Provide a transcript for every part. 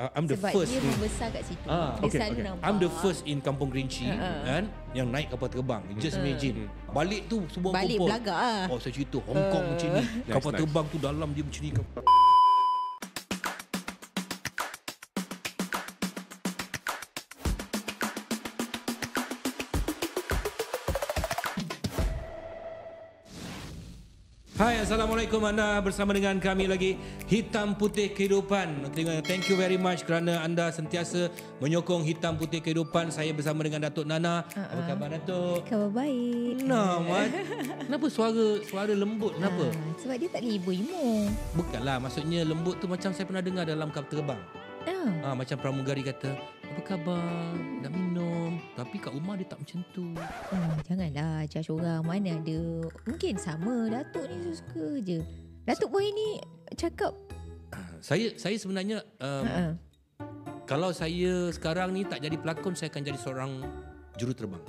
I'm the Sebab first dia in, membesar kat situ. Dia okay, selalu okay. nampak. I'm the first in Kampung Kerinci kan, yang naik kapal terbang. Just imagine. Balik tu semua Balik kumpul. belagak lah. Oh, saya cerita Hong Kong macam ni. Kapal nice. terbang tu dalam dia macam ni. Hai, Assalamualaikum, anda bersama dengan kami lagi Hitam Putih Kehidupan. Thank you very much kerana anda sentiasa menyokong Hitam Putih Kehidupan. Saya bersama dengan Datuk Nana. Apa khabar Datuk? Khabar baik. Kenapa suara lembut? Kenapa? Sebab dia tak boleh ibu-imu. Bukanlah, maksudnya lembut tu macam saya pernah dengar dalam kapal terbang. Macam pramugari kata, apa khabar? Nak minum? Tapi kat rumah dia tak macam tu. Janganlah judge orang. Mana ada. Mungkin sama. Datuk ni suka je. Datuk Boy ni cakap. Saya sebenarnya kalau saya sekarang ni tak jadi pelakon, saya akan jadi seorang juruterbang.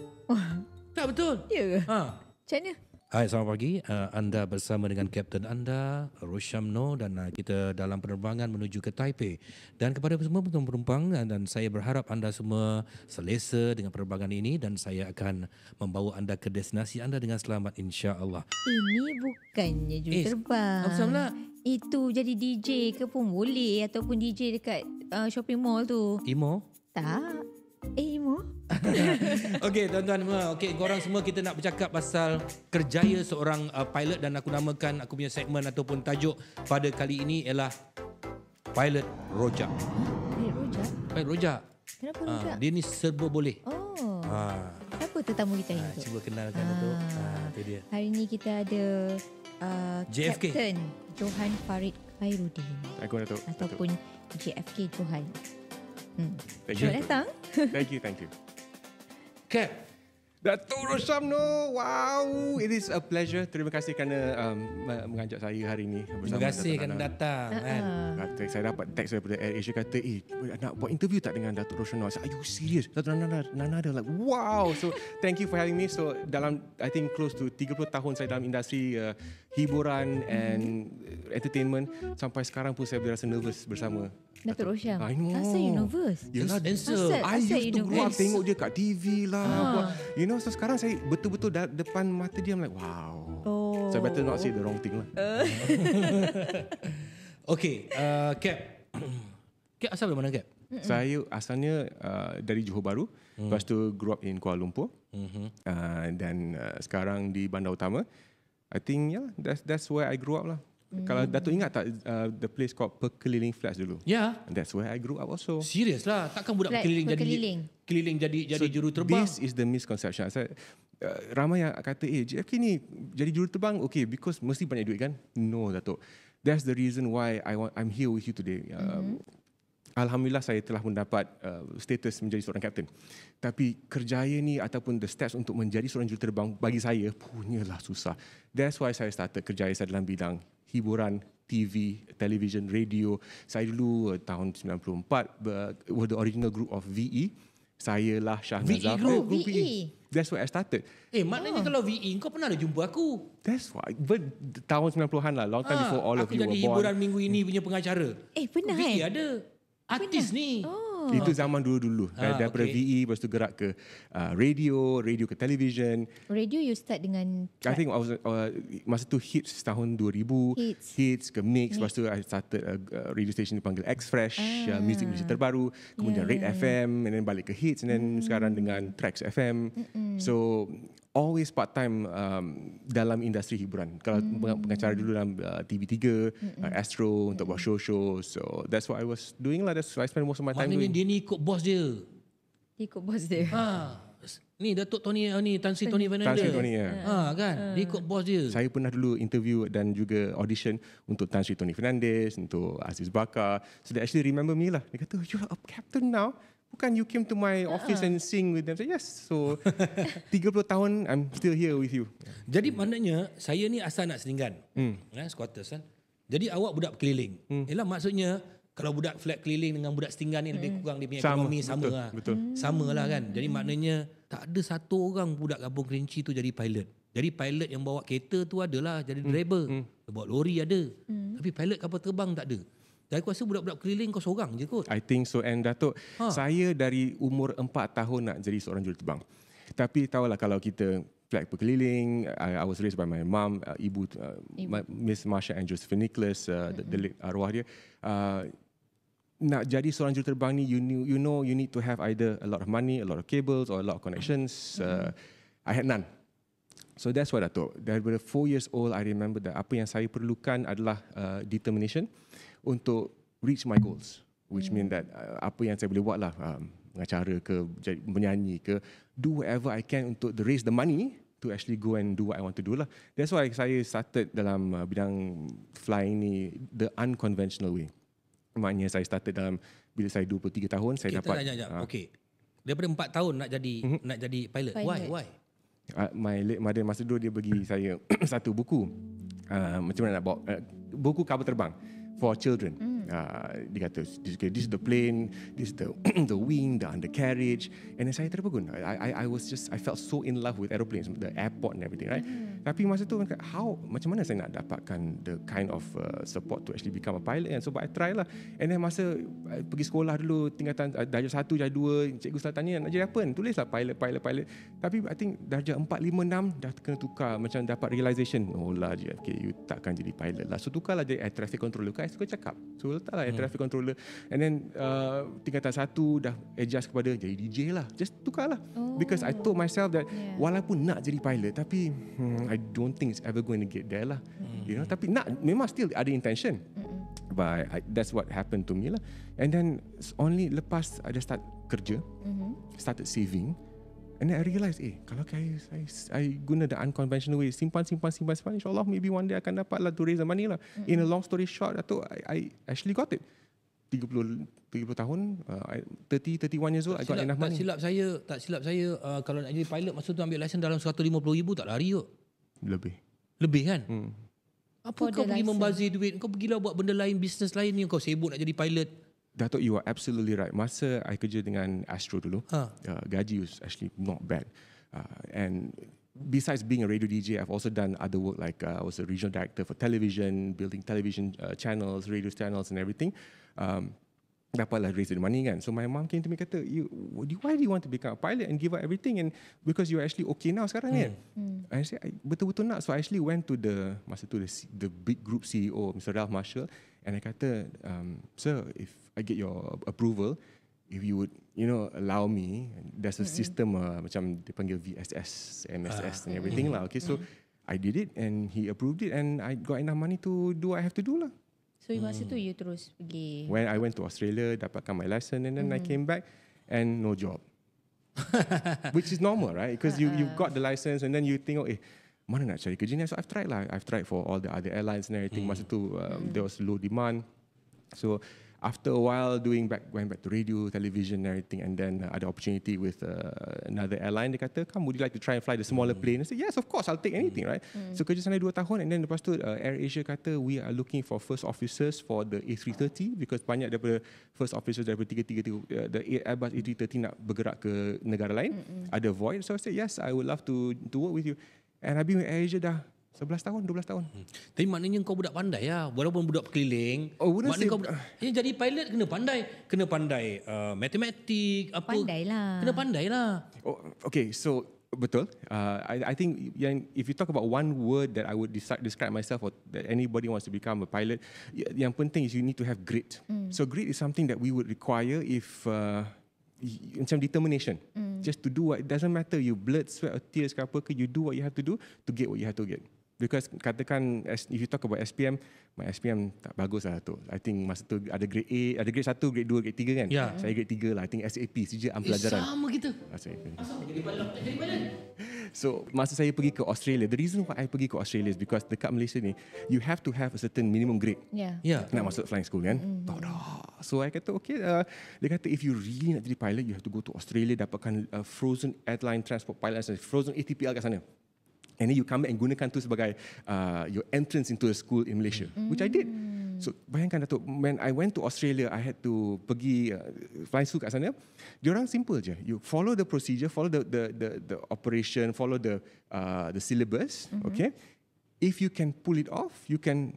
Tak betul? Ya ke? Macam mana? Hai, selamat pagi. Anda bersama dengan Kapten anda, Roshamno, dan kita dalam penerbangan menuju ke Taipei. Dan kepada semua penumpang, dan saya berharap anda semua selesa dengan penerbangan ini dan saya akan membawa anda ke destinasi anda dengan selamat, insya-Allah. Ini bukannya juruterbang. Apa salah? Itu jadi DJ ke pun boleh. Ataupun DJ dekat shopping mall tu. Imo? Tak. Imo? Okey, tuan-tuan semua. Okey, korang semua kita nak bercakap pasal kerjaya seorang pilot, dan aku namakan aku punya segmen ataupun tajuk pada kali ini ialah Pilot Rojak. Pilot Rojak? Pilot Rojak. Kenapa Rojak? Dia ni serba boleh. Oh. Siapa tetamu kita hari tu? Cuba kenalkan tu. Itu dia. Hari ni kita ada JFK. Kapten Johan Farid Khairuddin. Aku Datuk. Ataupun JFK Johan. Thank you. Selamat datang. Thank you. Cap. Datuk Roshamno, wow, it is a pleasure. Terima kasih kerana mengajak saya hari ini bersama. Terima kasih Datuk kerana Nana. datang. Kan? Saya dapat teks daripada AirAsia kata, nak buat interview tak dengan Datuk Roshamno? Are you serious? Datuk Nana ada like, wow. So thank you for having me. So dalam, I think close to 30 tahun saya dalam industri hiburan and entertainment, sampai sekarang pun saya berasa nervous bersama Datuk Rosham. I know. Asal you nervous? Yelah, Answer. I Asal used to you grow up nervous? tengok dia kat TV lah. You know, so sekarang saya betul-betul depan mata dia, I'm like, wow. Oh. So I better not say the wrong thing lah. Okey, Cap. Cap asal dari mana, Cap? Saya asalnya dari Johor Bahru. Lepas tu grew up in Kuala Lumpur. Dan sekarang di Bandar Utama. I think that's where I grew up lah. Kalau Datuk ingat tak the place called Pekeliling Flats dulu? Ya. And that's where I grew up also. Serius lah. Takkan budak Flat keliling jadi juruterbang. This is the misconception. Ramai yang kata, JFK ni jadi juruterbang, okay, because mesti banyak duit kan? No, Datuk. That's the reason why I'm here with you today. Alhamdulillah saya telah mendapat status menjadi seorang kapten. Tapi kerjaya ni ataupun the steps untuk menjadi seorang juruterbang bagi saya punyalah susah. That's why saya started kerjaya saya dalam bidang hiburan, TV, television, radio. Saya dulu tahun 94 with the original group of VE. Saya lah Shahnaz VE Zafar. group? VE. That's where I started. Maknanya kalau VE kau pernah ada jumpa aku. That's why. But tahun 90-an lah, long time before all of aku you were jadi born. hiburan minggu ini punya pengacara. Pernah VE ada. Artis ni. Itu zaman dulu-dulu. Daripada VE, lepas tu gerak ke radio ke television. Radio you start dengan I think I was, masa tu hits tahun 2000, hits ke mix. Lepas tu I started a radio station dipanggil X-Fresh, music terbaru. Kemudian Red FM, and then balik ke hits, and then sekarang dengan Trax FM. So always part time dalam industri hiburan. Kalau pengacara dulu dalam TV3, Astro untuk buat show. So that's what I was doing lah. That's why I spend most of my time Maknanya doing. dia ni ikut bos dia. ikut bos dia. Ni Datuk Tony ni Tan Sri Tony Fernandez. Tan Sri Tony, ya. Kan? Dia ikut bos dia. Saya pernah dulu interview dan juga audition untuk Tan Sri Tony Fernandez, untuk Aziz Bakar. So they actually remember me lah. Dia kata, you're a captain now. Bukan you came to my office and sing with them. So yes. So 30 tahun I'm still here with you. Jadi maknanya saya ni asal nak Selinggan. Squatters kan. Jadi awak budak keliling. Yalah, maksudnya kalau budak flat keliling dengan budak setinggan ni lebih kurang dia punya ekonomi sama lah. Betul. Sama lah kan. Jadi maknanya tak ada satu orang budak Kampung Kerinci tu jadi pilot. Jadi pilot yang bawa kereta tu adalah jadi driver. Bawa lori ada. Tapi pilot kapal terbang tak ada. Dan aku rasa budak-budak keliling kau seorang je kot. I think so. And Datuk, saya dari umur 4 tahun nak jadi seorang juruterbang. Tapi tahulah kalau kita flag berkeliling, I was raised by my mom, ibu. Miss Marsha and Josephine Nicholas, the late arwah dia. Nak jadi seorang juruterbang ni, you know you need to have either a lot of money, a lot of cables or a lot of connections. I had none. So that's what Datuk. Daripada 4 years old, I remember that apa yang saya perlukan adalah determination untuk reach my goals, which mean that apa yang saya boleh buat lah, mengacara ke, menyanyi ke, do whatever I can untuk raise the money to actually go and do what I want to do lah. That's why saya started dalam bidang flying ni the unconventional way. Maknanya saya started dalam bila saya 23 tahun, saya dapat. Okay. Daripada 4 tahun nak jadi pilot. Why? My late mother masa dulu dia bagi saya satu buku, macam mana nak bawa buku kapal terbang for children. Dia kata this is the plane, this is the the wing, the undercarriage, and then saya terpegun. I felt so in love with aeroplanes, the airport and everything, right? Tapi masa tu macam mana saya nak dapatkan the kind of support to actually become a pilot, and so I try lah. And then masa pergi sekolah dulu tingkatan darjah 1, darjah 2, cikgu selalu tanya nak jadi apa, tulislah pilot. Tapi I think darjah 4, 5, 6 dah kena tukar, macam dapat realization, oh lah JFK, you takkan jadi pilot lah, so tukarlah jadi air traffic controller. Saya suka cakap, so letaklah air traffic controller. And then tingkatan 1 dah adjust kepada jadi DJ lah, just tukarlah. Because I told myself that walaupun nak jadi pilot, tapi I don't think it's ever going to get there lah. You know, tapi nak, memang still ada intention. But that's what happened to me lah. And then only lepas I dah start kerja, started saving, and then I realised, kalau I guna the unconventional way, simpan, insyaAllah maybe one day akan dapat lah to raise the money lah. In a long story short, I actually got it. 30 tahun, 31 years old, I got enough money. Tak silap saya, kalau nak jadi pilot masa tu ambil lesen dalam 150,000 tak lari kot. Lebih kan? Apa kau pergi membazir duit? Kau pergilah buat benda lain, bisnes lain ni, kau sibuk nak jadi pilot. Datuk, you are absolutely right. Masa I kerja dengan Astro dulu, gaji was actually not bad. And besides being a radio DJ, I've also done other work, like I was a regional director for television, building television channels, radio channels and everything. Dapatlah raise the money kan. So my mom came to me, kata, why do you want to become a pilot and give up everything, and because you're actually okay now sekarang kan? I said, betul-betul nak. So I actually went to masa tu the big group CEO, Mr. Ralph Marshall, and I kata, sir, if I get your approval, if you would, allow me, there's a system macam dia panggil VSS, MSS and everything lah. Okay, so I did it and he approved it, and I got enough money to do what I have to do lah. So masa tu you terus pergi. When I went to Australia, dapatkan my license, and then I came back and no job. Which is normal, right? Because you've got the license and then you think, mana nak cari kerja ni? So I've tried lah. I've tried for all the other airlines and everything. Masa tu there was low demand. So after a while went back to radio, television and everything, and then ada opportunity with another airline. Dia kata, come, would you like to try and fly the smaller plane? I said, yes, of course, I'll take anything, right? So kerja sana 2 tahun, and then lepas tu AirAsia kata, we are looking for first officers for the A330, because banyak daripada first officers daripada 330, the Airbus A330 nak bergerak ke negara lain, ada void. So I said, yes, I would love to work with you. And I've been with AirAsia dah 11 tahun, 12 tahun. Tapi maknanya kau budak pandai lah. Walaupun budak keliling. Maknanya kau jadi pilot kena pandai. Kena pandai matematik. Pandai lah. Kena pandai lah. Okay, so betul. I think if you talk about one word that I would describe myself, or that anybody wants to become a pilot, yang penting is you need to have grit. So grit is something that we would require if macam determination. Just to do what, it doesn't matter you blood, sweat or tears ke apa ke, you do what you have to do to get what you have to get. Because katakan, if you talk about SPM, my SPM tak bagus lah tu. I think masa tu ada grade A, ada grade 1, grade 2, grade 3 kan. Saya grade 3 lah. I think SAP, sijil pelajaran. Sama kita. Sama jadi pilot. So masa saya pergi ke Australia, the reason why I pergi ke Australia is because dekat Malaysia ni, you have to have a certain minimum grade. Nak masuk flying school kan. So I kata, okay, dia kata, if you really nak jadi pilot, you have to go to Australia, dapatkan frozen airline transport pilot, frozen ATPL kat sana. And then you come back and gunakan tu sebagai your entrance into a school in Malaysia, which I did. So bayangkan Datuk, when I went to Australia, I had to pergi flying school kat sana. Diorang simple je. You follow the procedure, follow the operation, follow the syllabus. Okay. If you can pull it off, you can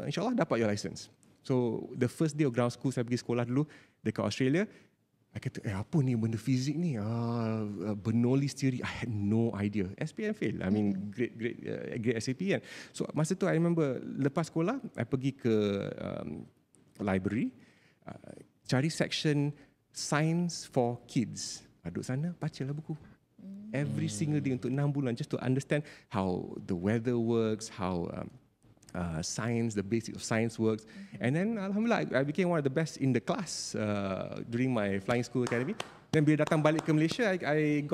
insyaAllah dapat your license. So the first day of ground school, saya pergi sekolah dulu dekat Australia. I kata, apa ni benda fizik ni? Bernoulli's theory. I had no idea. SPM fail. I mean, great SAP kan. So masa tu I remember lepas sekolah, I pergi ke library, cari section Science for Kids. Duduk sana, bacalah buku. Every single day untuk 6 bulan just to understand how the weather works, how science, the basics of science works. And then alhamdulillah, I became one of the best in the class during my flying school academy. Then bila datang balik ke Malaysia, I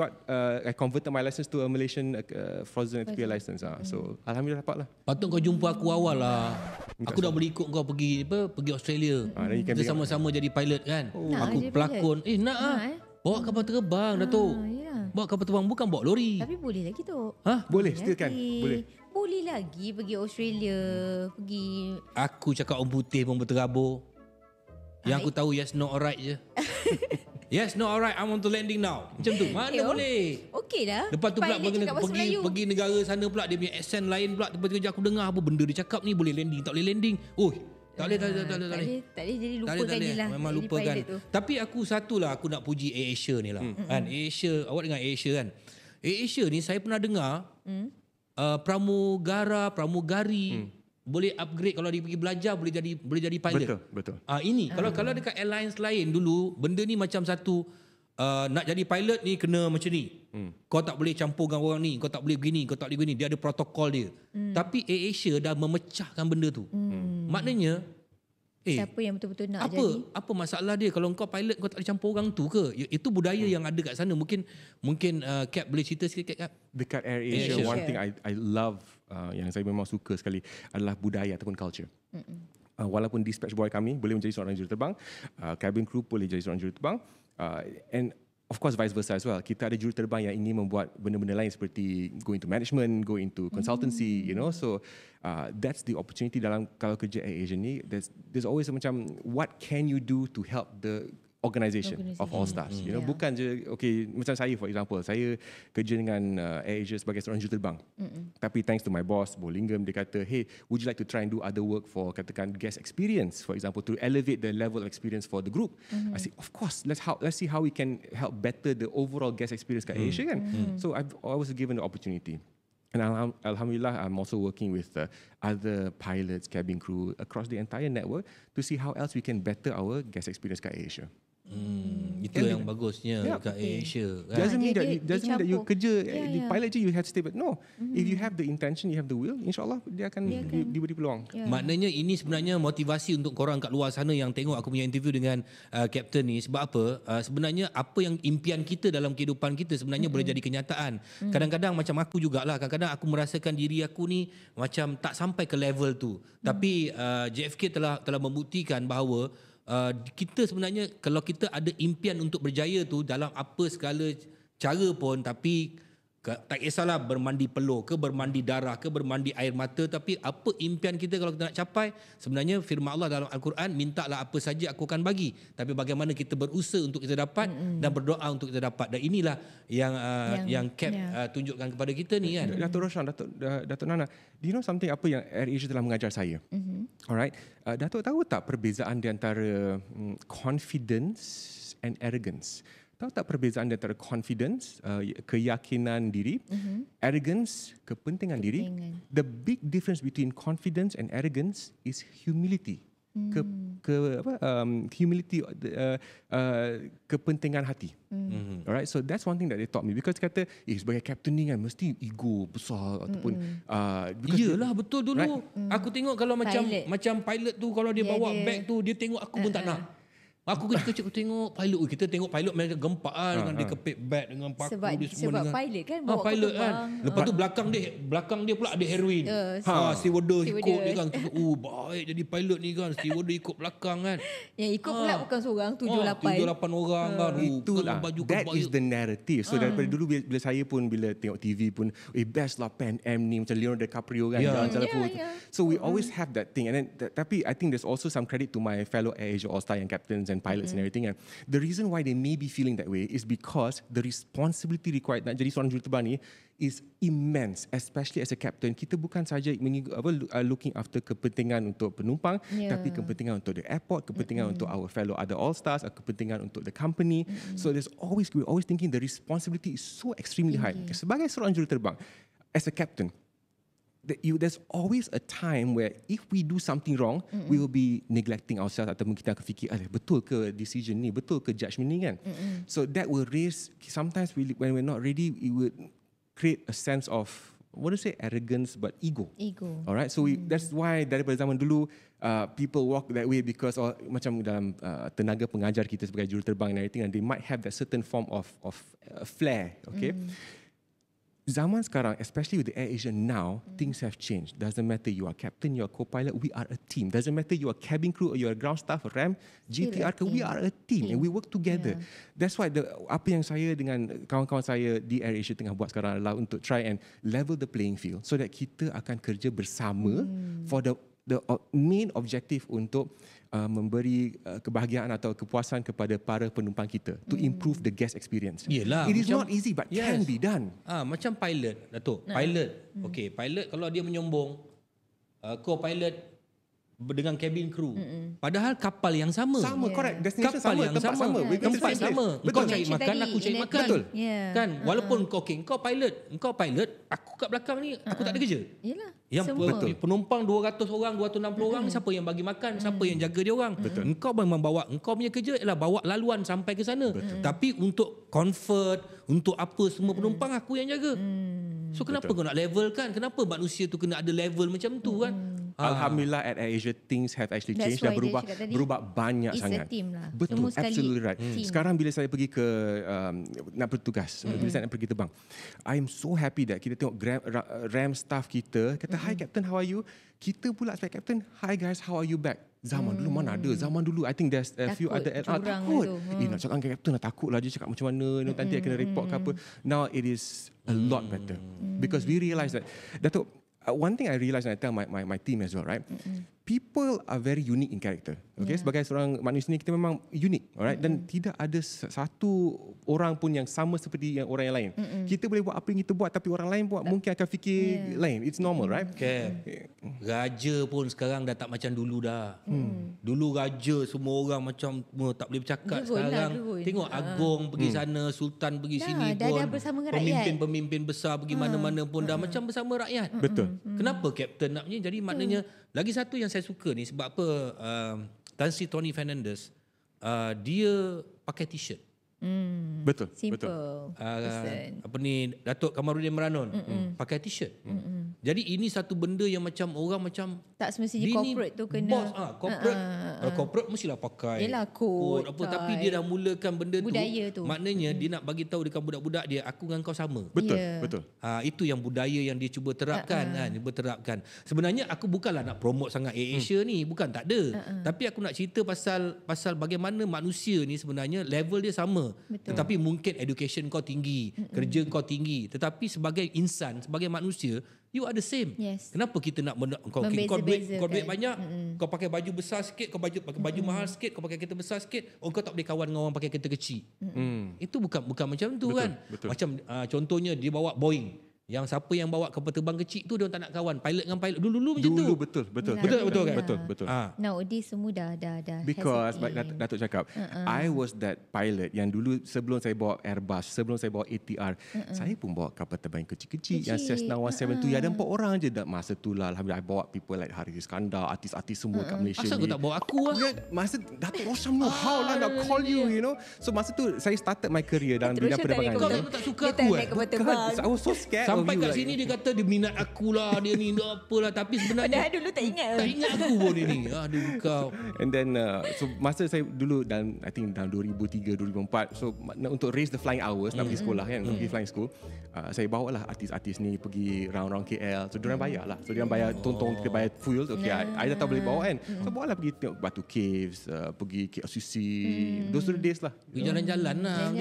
converted my license to a Malaysian frozen ATPL license. So alhamdulillah dapat lah. Patut kau jumpa aku awal lah. Aku dah boleh ikut kau pergi Australia. Kita sama-sama jadi pilot kan. Aku pelakon. Nak ah. Bawa kapal terbang Datuk. Bawa kapal terbang bukan bawa lori. Tapi boleh lagi tu. Boleh, still kan? Boleh. Boleh lagi pergi Australia, pergi. Aku cakap orang putih pun berterabur. Yang aku tahu yes, no, alright je. Yes, no, alright, I want to landing now. Macam tu, mana boleh. Okey dah. Lepas tu pula pergi negara sana pula, dia punya accent lain pula. Tiba-tiba aku dengar apa benda dia cakap ni, boleh landing, tak boleh landing. Tak boleh. Tak boleh, jadi lupakan je lah. Memang lupakan. Tapi aku satulah, aku nak puji AirAsia ni lah. Kan, AirAsia, awak dengar AirAsia kan? AirAsia ni saya pernah dengar, pramugari boleh upgrade kalau dia pergi belajar boleh jadi pilot. Betul. Ini kalau dekat airlines lain dulu benda ni macam satu nak jadi pilot ni kena macam ni. Kau tak boleh campur dengan orang ni, kau tak boleh begini, kau tak boleh begini. Dia ada protokol dia. Tapi AirAsia dah memecahkan benda tu. Maknanya siapa yang betul-betul nak jadi? Apa masalah dia kalau kau pilot kau tak boleh campur orang tu ke? Itu budaya yang ada kat sana. Mungkin Cap boleh cerita sikit Cap. Dekat AirAsia, one thing I love, yang saya memang suka sekali adalah budaya ataupun culture. Walaupun dispatch boy kami boleh menjadi seorang juruterbang, cabin crew boleh jadi seorang juruterbang, and of course vice versa as well. Kita ada juruterbang yang ingin membuat benda-benda lain seperti go into management, go into consultancy, you know. So that's the opportunity dalam kalau kerja AirAsia ni. There's always macam what can you do to help the organisation of all stars, you know. Bukan je macam saya for example, saya kerja dengan AirAsia sebagai seorang juruterbang. Tapi thanks to my boss Bollingham, dia kata, hey, would you like to try and do other work for katakan guest experience, for example, to elevate the level of experience for the group. I say of course, let's see how we can help better the overall guest experience kat AirAsia kan. So I was given the opportunity. And alhamdulillah, I'm also working with other pilots, cabin crew across the entire network to see how else we can better our guest experience kat AirAsia. Itu yang bagusnya kat AirAsia kan? Doesn't mean that you kerja di pilot je you have to stay, but no, if you have the intention, you have the will, insyaAllah dia akan diberi peluang. Maknanya ini sebenarnya motivasi untuk korang kat luar sana yang tengok aku punya interview dengan Captain ni. Sebab apa? Sebenarnya apa yang impian kita dalam kehidupan kita sebenarnya boleh jadi kenyataan. Kadang-kadang macam aku jugalah, kadang-kadang aku merasakan diri aku ni macam tak sampai ke level tu. Tapi JFK telah membuktikan bahawa kita sebenarnya kalau kita ada impian untuk berjaya tu dalam apa segala cara pun, tapi tak kisahlah bermandi peluh ke bermandi darah ke bermandi air mata, tapi apa impian kita kalau kita nak capai, sebenarnya firman Allah dalam Al-Quran, mintalah apa saja aku akan bagi, tapi bagaimana kita berusaha untuk kita dapat dan berdoa untuk kita dapat. Dan inilah yang Cap tunjukkan kepada kita ni kan. Dato' Roshan, Dato' Nana, do you know something apa yang AirAsia telah mengajar saya? Alright, Dato' tahu tak perbezaan di antara confidence and arrogance? Tahu tak perbezaan antara confidence, keyakinan diri, arrogance, kepentingan diri? The big difference between confidence and arrogance is humility. Humility, kepentingan hati. Alright, so that's one thing that they taught me, because kata sebagai captain ni kan mesti ego besar ataupun iyalah betul dulu right? Aku tengok kalau macam pilot tu kalau dia bawa bag tu, dia tengok aku pun tak nak. Aku kecil-kecil tengok pilot. Kita tengok pilot mereka gempak dengan dia kepit bag dengan paku dia semua. Sebab pilot kan bawa pilot kan. Lepas tu belakang dia pula ada heroin. Stewardess ikut dia kan. Baik jadi pilot ni kan. Stewardess ikut belakang kan. Yang ikut pula bukan seorang, 7-8 orang kan. Itulah. That is the narrative. So daripada dulu bila saya pun bila tengok TV pun best lah Pan Am ni macam Leonardo DiCaprio kan. So we always have that thing. And then tapi I think there's also some credit to my fellow AirAsia All-Star yang captains and and pilots and everything. And the reason why they may be feeling that way is because the responsibility required nak jadi seorang juruterbang ni is immense, especially as a captain. Kita bukan saja looking after kepentingan untuk penumpang, tapi kepentingan untuk the airport, kepentingan untuk our fellow other all-stars, kepentingan untuk the company. So we're always thinking the responsibility is so extremely high. Sebagai seorang juruterbang, as a captain, there's always a time where if we do something wrong, we will be neglecting ourselves ataupun kita akan fikir, betul ke decision ni, betul ke judgement ni kan. So that will raise, sometimes when we're not ready, it would create a sense of, arrogance, but ego. Alright, so that's why daripada zaman dulu, people walk that way because macam dalam tenaga pengajar kita sebagai juruterbang and everything, and they might have that certain form of flair, okay. Zaman sekarang, especially with the AirAsia now, things have changed. Doesn't matter you are captain, you are co-pilot, we are a team. Doesn't matter you are cabin crew or you are ground staff, RAM, GTR, we are a team and we work together. That's why apa yang saya dengan kawan-kawan saya di AirAsia tengah buat sekarang adalah untuk try and level the playing field so that kita akan kerja bersama for the main objective untuk memberi kebahagiaan atau kepuasan kepada para penumpang kita to improve the guest experience. Yelah, it is not easy but can be done. Macam pilot, Datuk. Pilot. Okay, pilot kalau dia menyombong, co-pilot dengan cabin crew. Padahal kapal yang sama. Sama, correct. Destination kapal sama, yang tempat sama. Tempat sama. Kau cari makan, aku cari makan. Betul. Kan? Walaupun kau pilot, aku kat belakang ni, aku tak ada kerja. Yelah. Yang penumpang 200 orang, 260 orang, siapa yang bagi makan, siapa yang jaga dia orang. Engkau memang bawa, engkau punya kerja ialah bawa laluan sampai ke sana. Tapi untuk comfort, untuk apa semua penumpang aku yang jaga. So kenapa kau nak levelkan? Kenapa manusia tu kena ada level macam tu kan? Alhamdulillah at AirAsia things have actually changed dan berubah banyak sangat. It's a team lah. Betul, absolutely right. Sekarang bila saya pergi ke nak bertugas, bila saya nak pergi terbang, I'm so happy that kita tengok RAM staff kita kata, "Hi Captain, how are you?" Kita pula sebagai Captain, "Hi guys, how are you back?" Zaman dulu mana ada. Zaman dulu I think there's a few other takut. Nak cakap dengan Captain takut lah, dia cakap macam mana, nanti kena report ke apa. Now it is a lot better because we realise that Datuk, one thing I realize and I tell my team as well, right? People are very unique in character. Okay, sebagai seorang manusia ni kita memang unik, alright? Dan tidak ada satu orang pun yang sama seperti yang orang yang lain. Kita boleh buat apa yang kita buat, tapi orang lain buat mungkin akan fikir lain. It's normal, right? Okay. Raja pun sekarang dah tak macam dulu dah. Dulu raja semua orang macam tak boleh bercakap. Sekarang tengok Agong pergi sana, Sultan pergi sini pun. Dah bersama dengan rakyat. Pemimpin-pemimpin besar pergi mana-mana pun dah macam bersama rakyat. Betul. Kenapa Captain nak punya? Jadi maknanya lagi satu yang saya suka ni sebab apa, Tan Sri Tony Fernandez dia pakai t-shirt. Betul. Simple. Apa ni, Datuk Kamarudin Meranon pakai t-shirt. Jadi ini satu benda yang macam orang macam tak semestinya corporate tu kena boss, corporate mestilah pakai kod apa, tapi dia dah mulakan benda budaya tu. Maknanya dia nak bagi tahu dekat budak-budak dia, aku dengan kau sama. Betul. Itu yang budaya yang dia cuba terapkan terapkan. Sebenarnya aku bukanlah nak promote sangat AirAsia ni, bukan, tak ada. Tapi aku nak cerita pasal bagaimana manusia ni sebenarnya level dia sama. Tetapi mungkin education kau tinggi, kerja kau tinggi, tetapi sebagai insan, sebagai manusia, you are the same. Kenapa kita nak kau duit banyak, kau pakai baju besar sikit, kau pakai baju mahal sikit, kau pakai kereta besar sikit, kau tak boleh kawan dengan orang pakai kereta kecil. Itu bukan macam tu kan. Macam contohnya dia bawa Boeing. Yang siapa yang bawa kapal terbang kecil tu dia tak nak kawan. Pilot dengan pilot dulu macam tu. Betul kan? Betul. Nowadays semua dah Because Datuk cakap, I was that pilot yang dulu sebelum saya bawa Airbus, sebelum saya bawa ATR, saya pun bawa kapal terbang kecil-kecil yang Cessna 172 ada 4 orang je. Masa tu lah alhamdulillah I bawa people like Haris Iskandar, artis-artis semua kat Malaysia ni. Asal kau tak bawa aku lah? Masa Datuk Rosham know how lah nak call you, you know. So masa tu saya started my career dalam bidang penerbangan. Kau tak suka aku I was so scared. Sampai kat sini dia kata dia minat aku lah, dia ni apalah, tapi sebenarnya padahal dulu tak ingat aku pun ini. Aduh kau. And then so masa saya dulu dan I think dalam 2003 2004, so untuk raise the flying hours nak pergi sekolah kan, pergi flying school, saya bawa lah artis-artis ni pergi round-round KL. So diorang bayar lah. So diorang bayar tong-tong, kita bayar fuel. Okay, I dah tak boleh bawa kan. So bawa lah pergi tengok Batu Caves, pergi KLCC. Those are the days lah. Pergi jalan-jalan lah.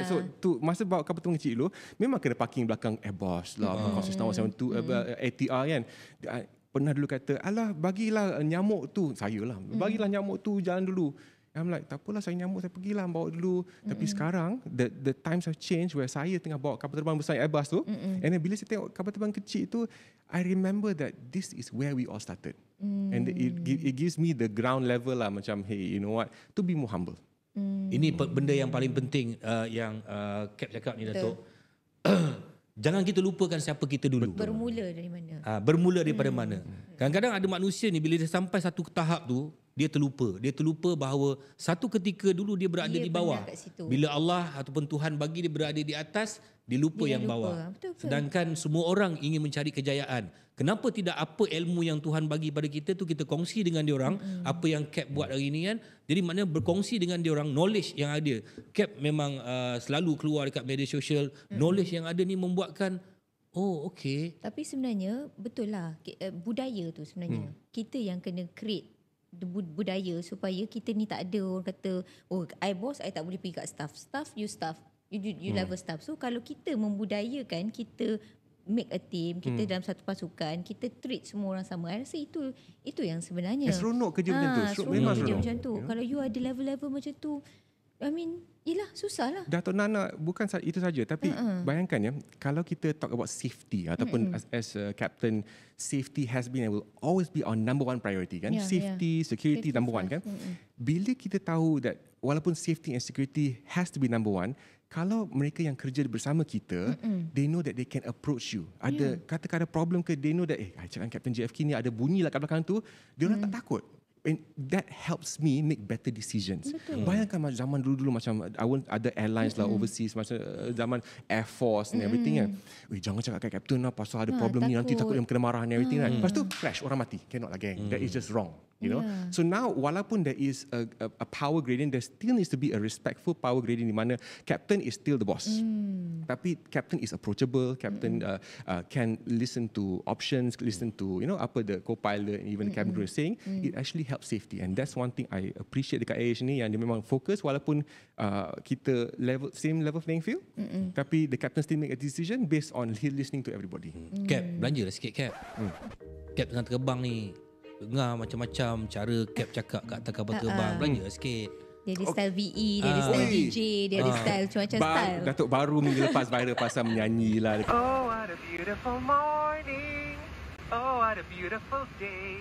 So tu masa bawa kapal terbang kecil dulu, memang kena parking belakang Airbus lah, Cessna 172 ATR kan. Pernah dulu kata, alah bagilah nyamuk tu, saya lah, bagilah nyamuk tu jalan dulu. I'm like, tak apalah saya nyamuk, saya pergilah bawa dulu. Tapi sekarang the times have changed where saya tengah bawa kapal terbang besar Airbus tu, and then bila saya tengok kapal terbang kecil tu, I remember that this is where we all started. And it gives me the ground level lah, macam hey, you know what, to be more humble. Ini benda yang paling penting yang Cap cakap ni, Datuk. Jangan kita lupakan siapa kita dulu. Bermula dari mana? Bermula daripada mana. Kadang-kadang ada manusia ni bila dia sampai satu tahap tu, dia terlupa bahawa satu ketika dulu dia berada Dia di bawah. pernah kat situ. Bila Allah ataupun Tuhan bagi dia berada di atas, dia lupa Dia yang lupa. bawah. Betul. Sedangkan semua orang ingin mencari kejayaan. Kenapa tidak apa ilmu yang Tuhan bagi pada kita tu kita kongsi dengan dia orang, apa yang Cap buat hari ni kan. Jadi maknanya berkongsi dengan dia orang knowledge yang ada. Cap memang selalu keluar dekat media sosial, knowledge yang ada ni membuatkan okey. Tapi sebenarnya betul lah, budaya tu sebenarnya kita yang kena create budaya supaya kita ni tak ada orang kata, I boss, I tak boleh pergi kat staff you level staff. So kalau kita membudayakan, kita make a team, kita dalam satu pasukan, kita treat semua orang sama. I rasa itu yang sebenarnya. Seronok kerja macam tu. Seronok kerja macam tu. Kalau you ada level-level macam tu, I mean, yelah, susah lah. Dato' Nana, bukan itu saja, tapi bayangkan ya, kalau kita talk about safety ataupun as a captain, safety has been and will always be our number one priority kan. Safety, security number one kan. Bila kita tahu that walaupun safety and security has to be number one, kalau mereka yang kerja bersama kita, they know that they can approach you. Ada kata-kata problem ke, they know that cakap Captain JFK ni ada bunyi lah kat belakang tu, dia orang tak takut. And that helps me make better decisions. Bayangkan macam zaman dulu-dulu macam ada airlines lah overseas, macam zaman Air Force and everything kan. Jangan cakap kat captain lah pasal ada problem ni, nanti takut dia kena marah and everything kan. Lepas tu crash, orang mati. Cannot lah gang. That is just wrong. You know. So now walaupun there is a power gradient, there still needs to be a respectful power gradient di mana captain is still the boss. Tapi captain is approachable, captain can listen to options, listen to apa the co-pilot and even the cabin crew is saying. It actually helps safety, and that's one thing I appreciate dekat AH ni, yang dia memang fokus walaupun kita same level playing field, tapi the captain still make a decision based on listening to everybody. Cap, belanja lah sikit Cap. Cap tengah terbang ni, dengar macam-macam cara Cap cakap kat atas kapal terbang. Belanja lah sikit. Dia ada style VE, dia ada style DJ, dia ada style macam-macam style. Datuk baru minggu lepas viral pasal menyanyi lah. Oh, what a beautiful morning. Oh, what a beautiful day.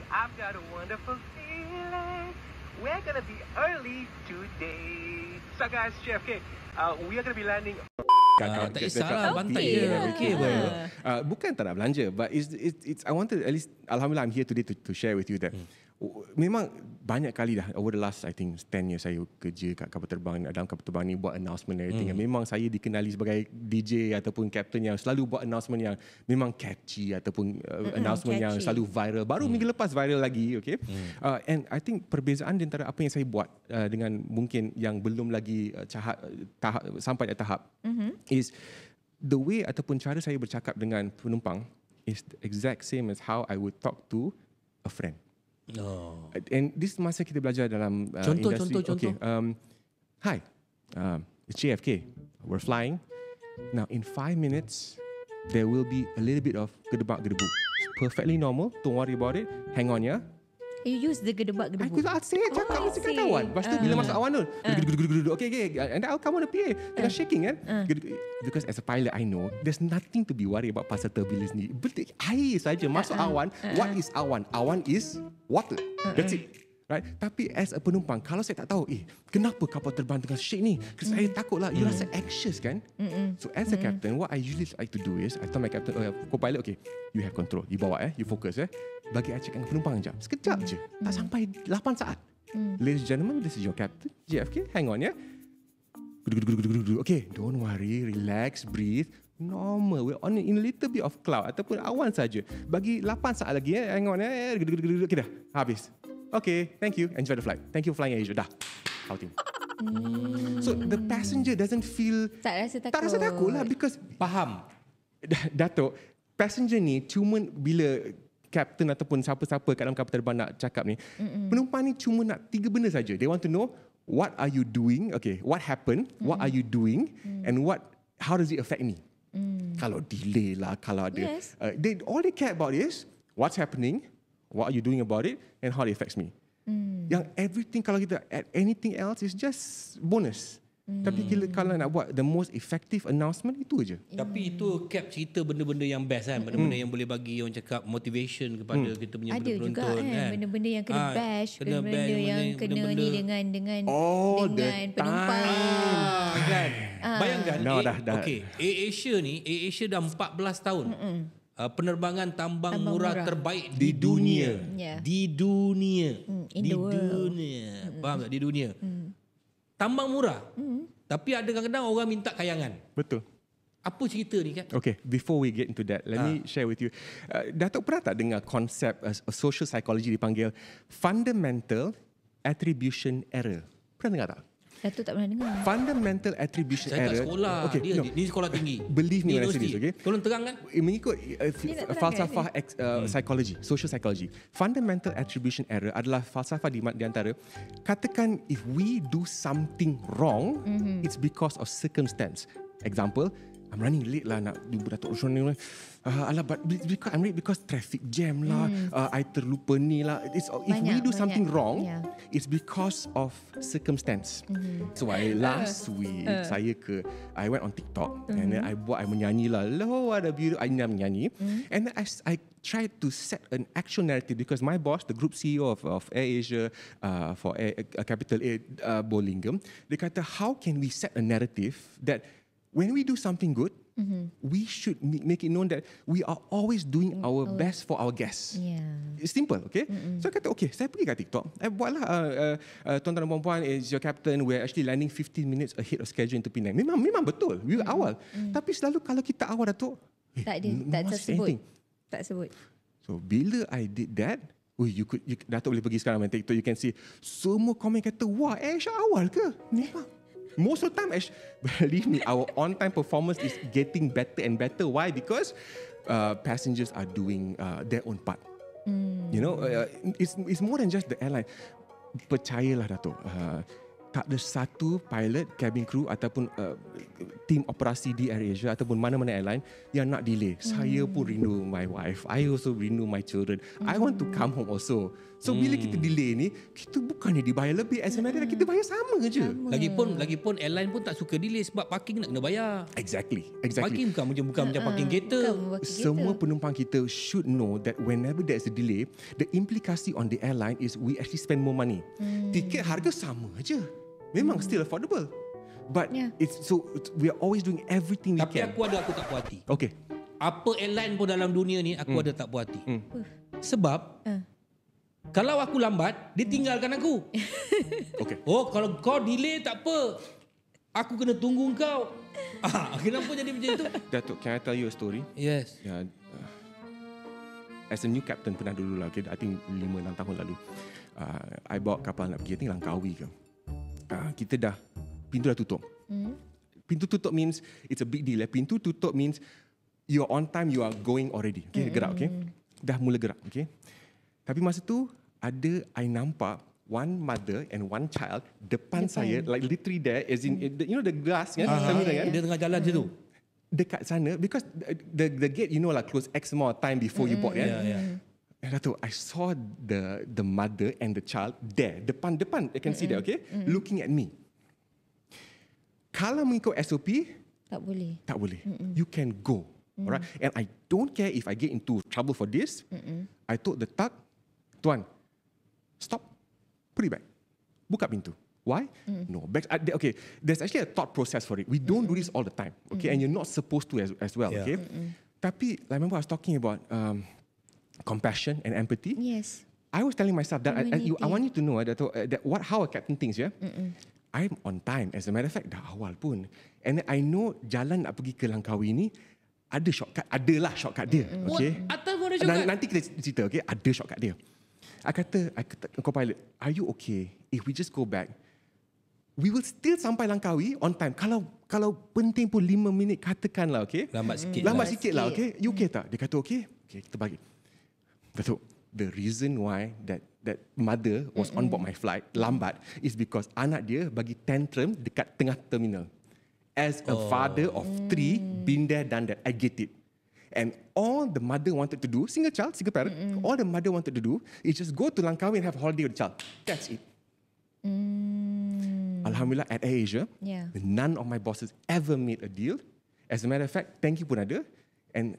I've got a wonderful feeling. We're going to be early today. So guys, JFK, we are going to be landing. Tak kisahlah, bantai je. Okay, bukan tak nak belanja, but it's I wanted, at least alhamdulillah I'm here today to share with you that memang banyak kali dah over the last I think 10 years saya kerja kat kapal terbang, dalam kapal terbang ni buat announcement and everything. Memang saya dikenali sebagai DJ ataupun captain yang selalu buat announcement yang memang catchy ataupun announcement yang selalu viral. Baru minggu lepas viral lagi, okay. And I think perbezaan di antara apa yang saya buat dengan mungkin yang belum lagi sampai pada tahap is the way ataupun cara saya bercakap dengan penumpang is the exact same as how I would talk to a friend. And this masa kita belajar dalam industri. Contoh. Hi, it's JFK. We're flying. Now in 5 minutes, there will be a little bit of gedebak-gedebuk. It's perfectly normal. Don't worry about it. Hang on ya. You use the gedebak-gedebuk. Aku say cakap I macam see. kawan. Lepas tu bila masuk awan tu, okay, and I'll come on the PA. Tengah shaking kan. Because as a pilot I know there's nothing to be worried about pasal turbulence ni. Betul, air saja masuk awan. What is awan? Awan is water. That's it. Right? Tapi as a penumpang, kalau saya tak tahu, kenapa kapal terbang tengah shake ni? Saya takut lah. You rasa anxious kan? So as a captain, what I usually like to do is, I tell my captain, co-pilot, okay, you have control. You bawa you focus Bagi I cakap dengan penumpang sekejap je. Tak sampai 8 saat. Ladies and gentlemen, this is your captain, JFK. Hang on ya. Okay, don't worry, relax, breathe. Normal, we're on in a little bit of cloud ataupun awan saja. Bagi 8 saat lagi hang on okay dah, habis. Okay, thank you. Enjoy the flight. Thank you for flying Asia. Dah. Outing. So the passenger doesn't feel Tak rasa takut. Tak rasa takut lah because Faham. Datuk, passenger ni cuma bila captain ataupun siapa-siapa kat dalam kapal terbang nak cakap ni, penumpang ni cuma nak 3 benda saja. They want to know what are you doing? Okay, what happened? What are you doing? And how does it affect me? Kalau delay lah, kalau ada all they care about is what's happening, what are you doing about it, and how it affects me. Yang everything, kalau kita add anything else is just bonus. Tapi kalau nak buat the most effective announcement, itu aja. Tapi itu Cap cerita benda-benda yang best kan, benda-benda yang boleh bagi orang cakap motivation kepada kita punya Ada juga penonton kan benda-benda yang kena bash, kena benda-benda bash, yang kena benda-benda ni dengan All the dengan penumpang. kan. Bayangkan No, dah. okey, AirAsia dah 14 tahun. Penerbangan tambang murah terbaik di dunia. Yeah. Di dunia. In Di the world. dunia. Faham tak? Di dunia. Tambang murah. Tapi ada kadang-kadang orang minta kayangan. Betul. Apa cerita ni kan? Okay, before we get into that, let me share with you. Datuk pernah tak dengar konsep social psychology dipanggil fundamental attribution error? Pernah dengar tak? Datuk tak pernah dengar. Fundamental attribution Saya error. tak sekolah. Okay, Dia no. ni sekolah tinggi. Believe me Ni when I say universiti. this, okay? Tolong terangkan. Mengikut nak terangkan falsafah psychology, social psychology, fundamental attribution error adalah falsafah di antara, katakan if we do something wrong, it's because of circumstance. Example, I'm running late lah nak jumpa Datuk Roshan ni. Alah, but because I'm late because traffic jam lah. I terlupa ni lah. If we do something wrong, it's because of circumstance. So last week I went on TikTok and then I menyanyi lah. Lo, ada beautiful. I menyanyi. And then I tried to set an actual narrative because my boss, the group CEO of AirAsia for Capital A Bolingam, dia kata, how can we set a narrative that when we do something good, we should make it known that we are always doing our best for our guests. Yeah. It's simple, okay? So I kata, okay, saya pergi kat TikTok. Buatlah, tuan-tuan dan puan-puan, is your captain, we're actually landing 15 minutes ahead of schedule into Penang. Memang betul, we were awal. Tapi selalu kalau kita awal, Datuk, Tak ada, no tak one says tersebut. anything. Tak sebut. So bila I did that, Datuk boleh pergi sekarang main TikTok, you can see semua komen kata, wah, Aisyah awal ke? Memang. Most of the time, believe me, our on-time performance is getting better and better. Why? Because passengers are doing their own part. You know, it's more than just the airline. Percayalah, Datuk. Tak ada satu pilot, cabin crew ataupun tim operasi di AirAsia ataupun mana-mana airline yang nak delay. Saya pun rindu my wife. I also rindu my children. I want to come home also. So bila kita delay ni, kita bukannya dibayar lebih. As a matter of fact, kita bayar sama je. Lagipun airline pun tak suka delay sebab parking nak kena bayar. Exactly. Parking bukan macam parking kereta. Semua penumpang kita should know that whenever there is a delay, the implication on the airline is we actually spend more money. Tiket harga sama aja. Memang still affordable. But we are always doing everything we Tapi can. aku tak puas hati. Okay. Apa airline pun dalam dunia ni aku ada tak puas hati. Sebab kalau aku lambat, dia tinggalkan aku. Okay. Oh, kalau kau delay tak apa. Aku kena tunggu kau. Kenapa jadi macam itu? Datuk, can I tell you a story? Yes. Yeah, as a new captain pernah dulu lah, okay, I think 5-6 tahun lalu. I bawa kapal nak pergi, I think Langkawi ke. Kita pintu dah tutup. Pintu tutup means it's a big deal. Pintu tutup means you're on time, you are going already. Okay, gerak, okay. Dah mula gerak, okay. Tapi masa tu I nampak one mother and one child depan saya, like literally there, as in you know the glass kan, Dia tengah jalan situ. dekat sana, because the gate, you know lah, close X amount of time before you board kan. And I saw the mother and the child there, depan, I can see that, okay, looking at me. Kalau mengikut SOP, Tak boleh. You can go. Alright, and I don't care if I get into trouble for this. I told the tug, Tuan, stop, put it back, buka pintu. Why? No, back. Okay, there's actually a thought process for it. We don't do this all the time, okay, and you're not supposed to as well, okay. Tapi, I remember I was talking about compassion and empathy. Yes. I was telling myself that I want you to know that how a captain thinks, yeah. I'm on time. As a matter of fact, dah awal pun. And I know jalan nak pergi ke Langkawi ni ada shortcut. Adalah shortcut dia. Okay. Atas pun ada shortcut. Nanti kita cerita, okay. Ada shortcut dia. I kata, co-pilot, are you okay if we just go back? We will still sampai Langkawi on time. Kalau penting pun 5 minit, katakanlah, okay. Lambat sikit lah, okay. You okay tak? Dia kata, okay. Okay, kita bagi. Datuk, the reason why that mother was on board my flight lambat is because anak dia bagi tantrum dekat tengah terminal. As a father of 3, been there, done that, I get it. And all the mother wanted to do, single parent, all the mother wanted to do is just go to Langkawi and have a holiday with the child. That's it. Alhamdulillah, at AirAsia, none of my bosses ever made a deal. As a matter of fact, thank you pun ada. And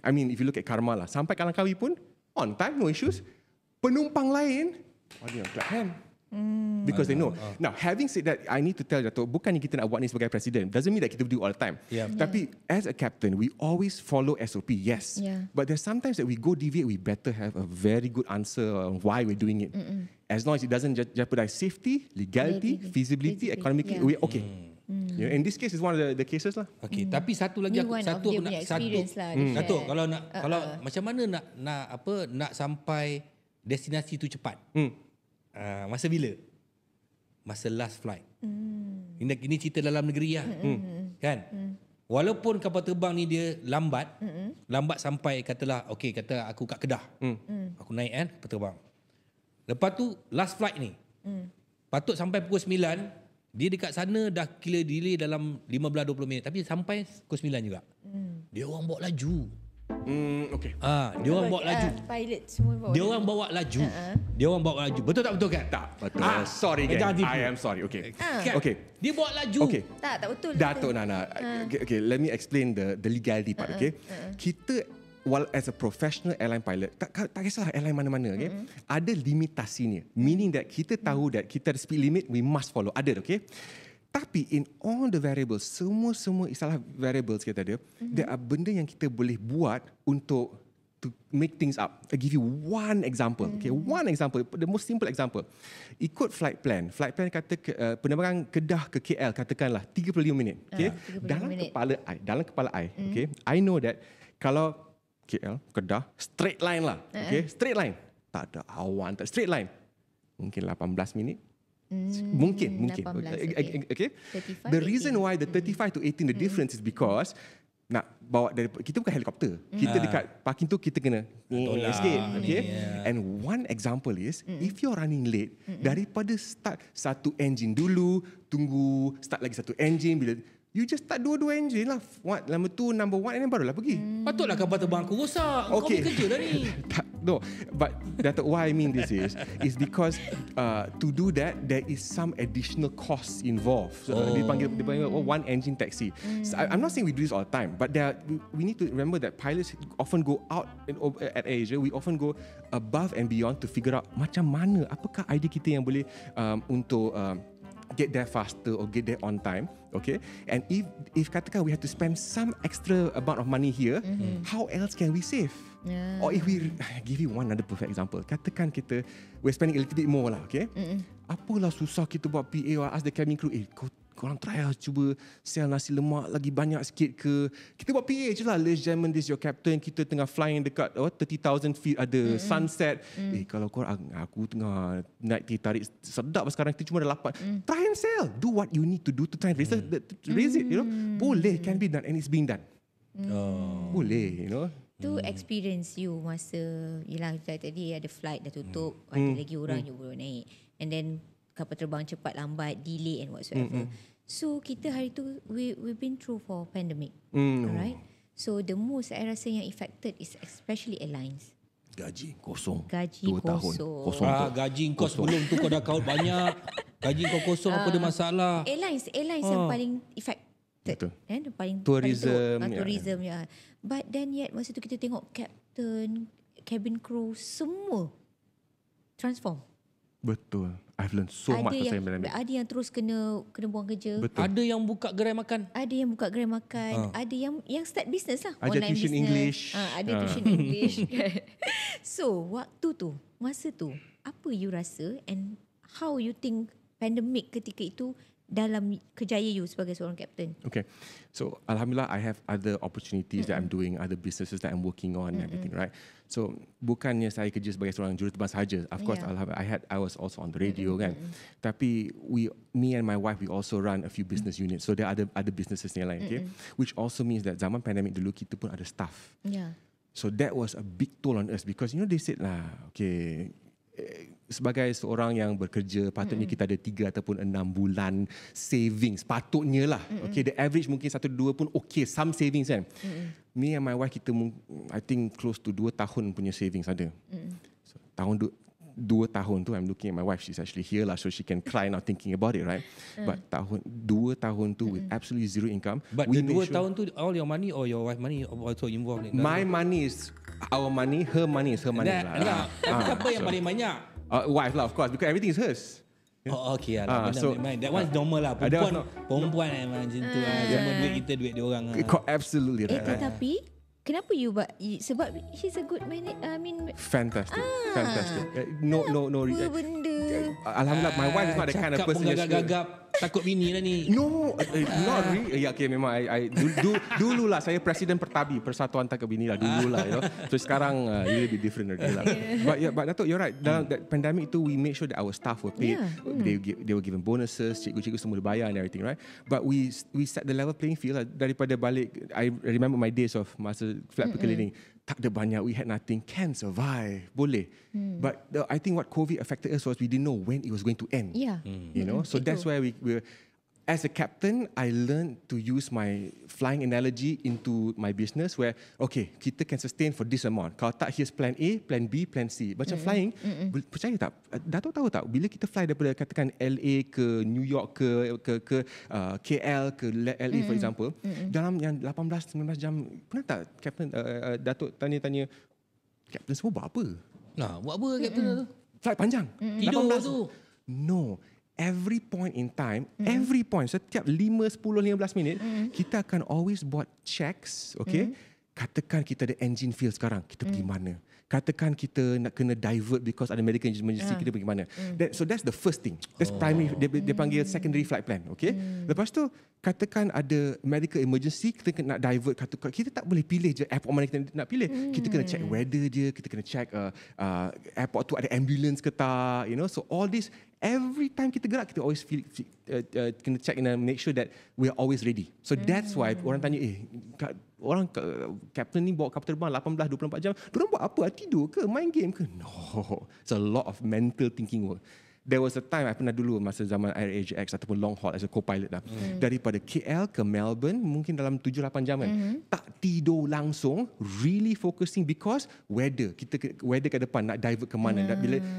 I mean, if you look at karma lah, sampai ke Langkawi pun, on time, no issues. Penumpang lain, dia clap hand. Because they know. Now, having said that, I need to tell Dato', bukannya kita nak buat ni sebagai presiden. Doesn't mean that kita do all the time. Tapi as a captain, we always follow SOP, yes. But there's sometimes that we go deviate, we better have a very good answer on why we're doing it. As long as it doesn't jeopardize safety, legality, feasibility, economically, we're okay. In this case, is one of the cases lah. Okay, tapi satu lagi Ni one of dia punya experience lah, dia Dato', share. kalau macam mana nak sampai destinasi tu cepat? Masa bila? Masa last flight. Ini cerita dalam negeri lah. Kan? Walaupun kapal terbang ni dia lambat, lambat sampai kata aku kat Kedah. Aku naik kan kapal terbang. Lepas tu last flight ni. Patut sampai pukul 9, dia dekat sana dah kira delay dalam 15-20 minit, tapi sampai pukul 9 juga. Dia orang bawa laju. Okay. Dia orang bawa laju. Pilot semua bawa. Dia orang bawa laju. Dia orang bawa laju. Betul tak betul kan? Tak betul. Sorry gang. I am sorry. Okay. Okay. Dia bawa laju. Okay. Tak betul. Dato' Nana. Okay, let me explain the legality part. Okay. Kita, while as a professional airline pilot, tak kisahlah airline mana-mana. Okay. Ada limitasinya. Meaning that kita tahu that kita ada speed limit, we must follow. Ada, okay. Tapi in all the variables, semua istilah variables kita ada, there are benda yang kita boleh buat untuk to make things up. I give you one example. Okay, one example, the most simple example. Ikut flight plan. Flight plan kata penerbangan Kedah ke KL katakanlah 35 minit. Okay, dalam kepala I, okay, I know that kalau KL Kedah straight line lah. Okay, straight line. Tak ada awan, tak straight line. Mungkin 18 minit. Mungkin 18, okay. 35, The reason 18. why the 35 to 18 the difference is because nak bawa dari kita bukan helikopter. Kita dekat parking tu kita kena sikit, okay. And one example is if you're running late, daripada start satu engine dulu, tunggu start lagi satu engine, bila you just start dua-dua engine lah. Number 2, number 1 and then barulah pergi. Patutlah kapal terbang aku rosak. Kau Okay. kerja dah ni. No, but why I mean this is because to do that there is some additional costs involved. So dipanggil one engine taxi. So I'm not saying we do this all the time, but we need to remember that pilots often go out at Asia. We often go above and beyond to figure out macam mana, apakah idea kita yang boleh untuk get there faster or get there on time, okay? And if katakan we have to spend some extra amount of money here, how else can we save? Or if we give you one other perfect example, katakan we're spending a little bit more lah, okay? Apalah susah kita buat PA or ask the cabin crew, korang try lah cuba sell nasi lemak lagi banyak sikit ke. Kita buat PA je lah. Ladies and gentlemen, this is your captain. Kita tengah flying dekat 30,000 feet, ada sunset. Kalau aku tengah naik tarik sedap sekarang, kita cuma ada 8. Try and sell. Do what you need to do to try and raise it, you know. Boleh, can be done and it's being done. Boleh, you know. Tu experience you masa yelah tadi ada flight dah tutup, ada lagi orang yang baru naik, and then kapal terbang cepat lambat, delay and whatsoever. So kita hari tu we've been through for pandemic, alright. So the most saya rasa yang affected is especially airlines. Gaji kosong. 2 tahun kosong. Gaji kau sebelum tu kau dah kaut banyak. Gaji kau kosong, apa ada masalah? Airlines yang paling affected. Betul. Kan? Paling Tourism, tourism ya. But then yet masa tu kita tengok captain, cabin crew semua transform. Betul. I've learned so much pasal pandemic. Ada yang terus kena buang kerja. Betul. Ada yang buka gerai makan. Ada yang buka gerai makan, ada yang start business lah, Ada online tuition business. English. Ada tuition English. So, masa tu, apa you rasa and how you think pandemic ketika itu dalam kerjaya you sebagai seorang captain? Okay, so Alhamdulillah I have other opportunities that I'm doing, other businesses that I'm working on, everything, right? So bukannya saya kerja sebagai seorang juruterbang sahaja. Of course, Alhamdulillah, I was also on the radio, kan. Tapi me and my wife, we also run a few business units. So there are other businesses yang lain, okay? Which also means that zaman pandemic dulu kita pun ada staff. Yeah. So that was a big toll on us because they said lah, okay, sebagai seorang yang bekerja, patutnya kita ada 3 ataupun 6 bulan savings. Patutnya lah. Okay, the average mungkin 1-2 pun okay. Some savings kan. Me and my wife, kita I think close to 2 tahun punya savings ada. So, tahun 2 tahun tu, I'm looking at my wife, she's actually here lah, so she can cry now thinking about it, right? But 2 tahun tu with absolutely zero income. But we the made 2 tahun tu all your money or your wife money also involved in that? My money is our money, her money is her money lah. Tapi siapa yang paling banyak? Wife lah, of course, because everything is hers. Oh, okay lah. so- That one's normal lah. that was Perempuan memang macam tu lah. Semua duit kita, duit dia orang lah. Absolutely right. Tetapi kenapa sebab he's a good man. I mean, Fantastic. Fantastic. No. apa benda? Alhamdulillah, my wife is not the kind of Cakap pun person. gagap-gagap. Takut bini lah ni. No, not really. Yeah, okay, memang dululah saya presiden Pertabi, Persatuan Tangkap Bini lah dululah, you know. So sekarang a little bit different already lah. But Datuk, you're right. Dalam that pandemic tu, we make sure that our staff were paid. They were given bonuses, cikgu-cikgu semua dibayar and everything, right? But we set the level playing field lah. Daripada balik, I remember my days of masa flat berkeliling. Tak ada banyak, we had nothing, can survive, boleh. But I think what COVID affected us was we didn't know when it was going to end. Yeah. You know, so that's why we're as a captain, I learned to use my flying analogy into my business where, okay, kita can sustain for this amount. Kalau tak, here's plan A, plan B, plan C. Macam flying, percaya tak? Datuk tahu tak? Bila kita fly daripada katakan LA ke New York ke KL ke LA for example, dalam yang 18-19 jam, pernah tak Captain Datuk tanya, Captain semua buat apa? Nah, buat apa Captain tu? Flight panjang. Tidur 18 tu. No. Every point in time, every point, setiap 5, 10, 15 minit, kita akan always buat checks, okay? Katakan kita ada engine fail sekarang, kita pergi mana? Katakan kita nak kena divert because ada medical emergency, kita pergi mana? So that's the first thing. That's primary, dia panggil secondary flight plan, okay? Lepas tu, katakan ada medical emergency, kita nak divert, kita tak boleh pilih je airport mana kita nak pilih. Kita kena check weather je, kita kena check airport tu ada ambulance ke tak, you know. So all this, every time kita gerak, kita always kena check and make sure that we are always ready. So that's why orang tanya, orang captain ni bawa kapal terbang 18-24 jam, diorang buat apa? Tidur ke? Main game ke? No. It's a lot of mental thinking work. There was a time I pernah dulu masa zaman Air Asia X ataupun long haul as a co-pilot lah. Daripada KL ke Melbourne mungkin dalam 7-8 jam kan. Tak tidur langsung, really focusing because weather. Weather kat depan nak divert ke mana.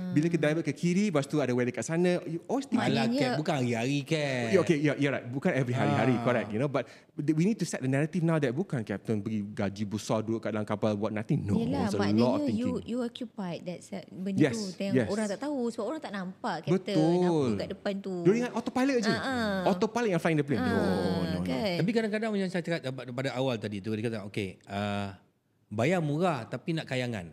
Bila kita divert ke kiri, lepas tu ada weather kat sana. You always think, Alah, Maknanya- Cap, bukan hari-hari Cap. okay, you're right. Bukan every hari-hari, correct. You know, but we need to set the narrative now that bukan captain pergi gaji besar duduk kat dalam kapal buat nothing. No, Yelah, it's a lot of maknanya thinking. you occupied benda Yes, tu yang yes. orang tak tahu sebab orang tak nampak captain Betul. apa kat depan tu. Dia ingat autopilot je. Autopilot yang flying the plane. No. Kan? Tapi kadang-kadang macam saya cakap pada awal tadi tu, dia kata, okay, bayar murah tapi nak kayangan.